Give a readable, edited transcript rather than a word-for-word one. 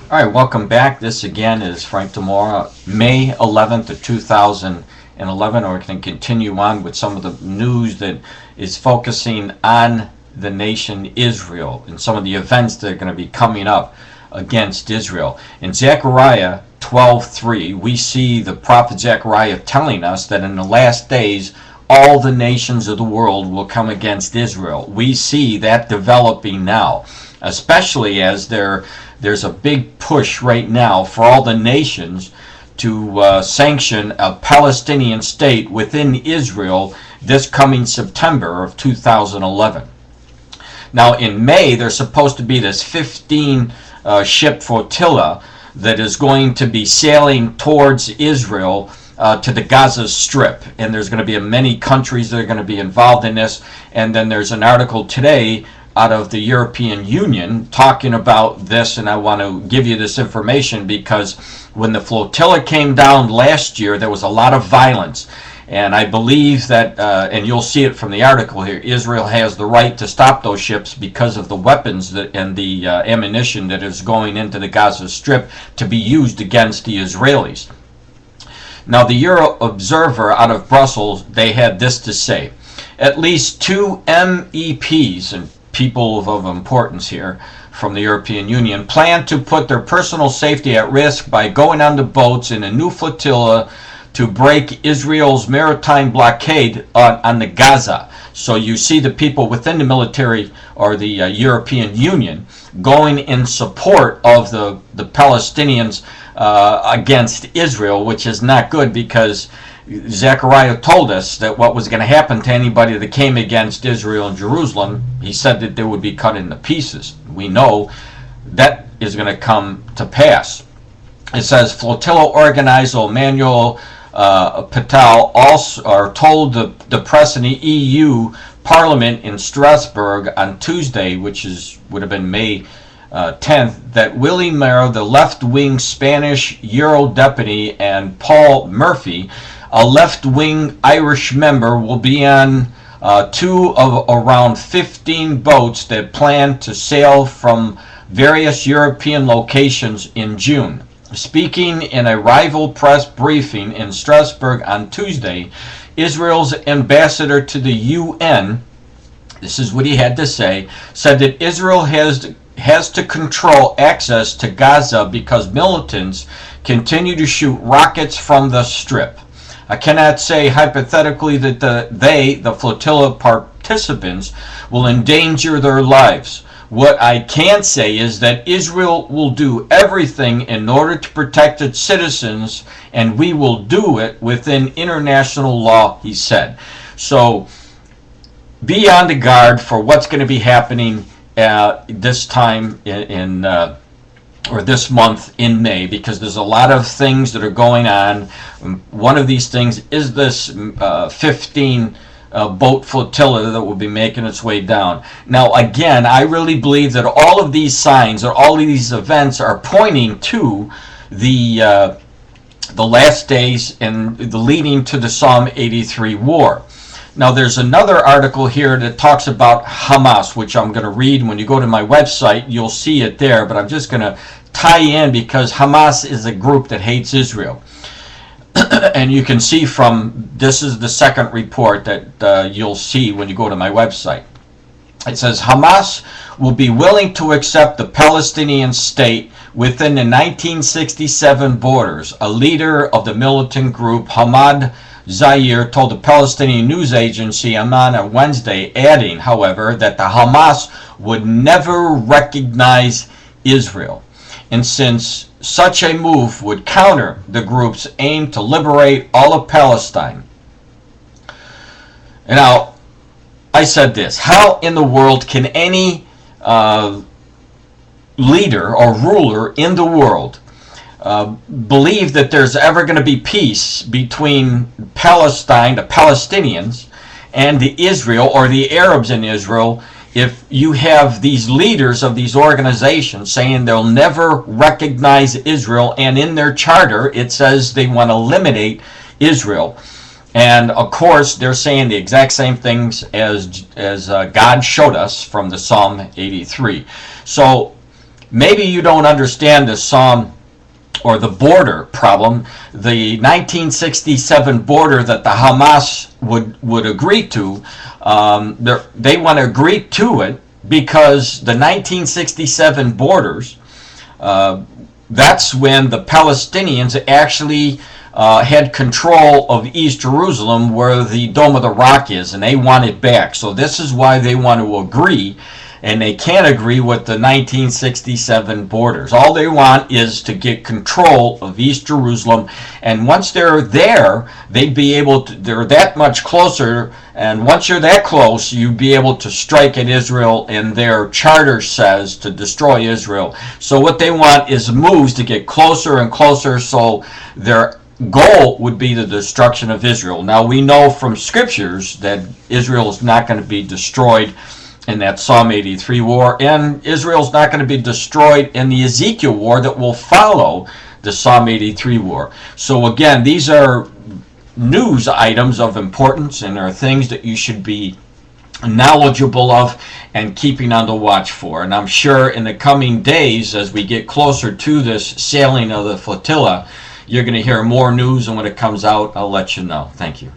All right, welcome back. This again is Frank Demora, May 11th of 2011. We're going to continue on with some of the news that is focusing on the nation Israel and some of the events that are going to be coming up against Israel. In Zechariah 12:3, we see the prophet Zechariah telling us that in the last days all the nations of the world will come against Israel. We see that developing now, especially as there's a big push right now for all the nations to sanction a Palestinian state within Israel this coming September of 2011. Now in May there's supposed to be this 15 ship flotilla that is going to be sailing towards Israel to the Gaza Strip, and there's going to be many countries that are going to be involved in this. And then there's an article today out of the European Union talking about this, and I want to give you this information because when the flotilla came down last year there was a lot of violence, and I believe that and you'll see it from the article here, Israel has the right to stop those ships because of the weapons and the ammunition that is going into the Gaza Strip to be used against the Israelis. Now the Euro Observer out of Brussels, they had this to say: at least two MEPs, and people of importance here from the European Union, plan to put their personal safety at risk by going on the boats in a new flotilla to break Israel's maritime blockade on the Gaza. So you see the people within the military or the European Union going in support of the Palestinians against Israel, which is not good, because Zechariah told us that what was going to happen to anybody that came against Israel and Jerusalem, he said that they would be cut into pieces. We know that is going to come to pass. It says flotilla organizer Emmanuel Patel also told the press in the EU Parliament in Strasbourg on Tuesday, which would have been May 10th, that Willy Mero, the left-wing Spanish Euro deputy, and Paul Murphy, a left-wing Irish member, will be on two of around 15 boats that plan to sail from various European locations in June. Speaking in a rival press briefing in Strasbourg on Tuesday, Israel's ambassador to the UN, this is what he had to say, said that Israel has to control access to Gaza because militants continue to shoot rockets from the Strip. I cannot say hypothetically that the flotilla participants, will endanger their lives. What I can say is that Israel will do everything in order to protect its citizens, and we will do it within international law, he said. So be on the guard for what's going to be happening this time or this month in May, because there's a lot of things that are going on. One of these things is this 15 boat flotilla that will be making its way down. Now again, I really believe that all of these signs or all of these events are pointing to the last days and the leading to the Psalm 83 war. Now there's another article here that talks about Hamas, which I'm going to read. When you go to my website, you'll see it there, but I'm just going to tie in because Hamas is a group that hates Israel. And you can see from, this is the second report that you'll see when you go to my website. It says Hamas will be willing to accept the Palestinian state within the 1967 borders. A leader of the militant group, Hamad Zaire, told the Palestinian news agency Amman on Wednesday, adding, however, that the Hamas would never recognize Israel. And since such a move would counter the group's aim to liberate all of Palestine. Now, I said this: how in the world can any leader or ruler in the world believe that there's ever going to be peace between Palestine, the Palestinians, and the Israel or the Arabs in Israel, if you have these leaders of these organizations saying they'll never recognize Israel, and in their charter it says they want to eliminate Israel? And of course they're saying the exact same things as God showed us from the Psalm 83. So maybe you don't understand the Psalm or the border problem. The 1967 border that the Hamas would agree to, they want to agree to it because the 1967 borders, that's when the Palestinians actually had control of East Jerusalem, where the Dome of the Rock is, and they want it back. So this is why they want to agree, and they can't agree with the 1967 borders. All they want is to get control of East Jerusalem, and once they're there, they'd be able to, they're that much closer, and once you're that close, you'd be able to strike at Israel, and their charter says to destroy Israel. So what they want is moves to get closer and closer, so their goal would be the destruction of Israel. Now we know from scriptures that Israel is not going to be destroyed in that Psalm 83 war, and Israel's not going to be destroyed in the Ezekiel war that will follow the Psalm 83 war. So again, these are news items of importance and are things that you should be knowledgeable of and keeping on the watch for. And I'm sure in the coming days, as we get closer to this sailing of the flotilla, you're going to hear more news, and when it comes out, I'll let you know. Thank you.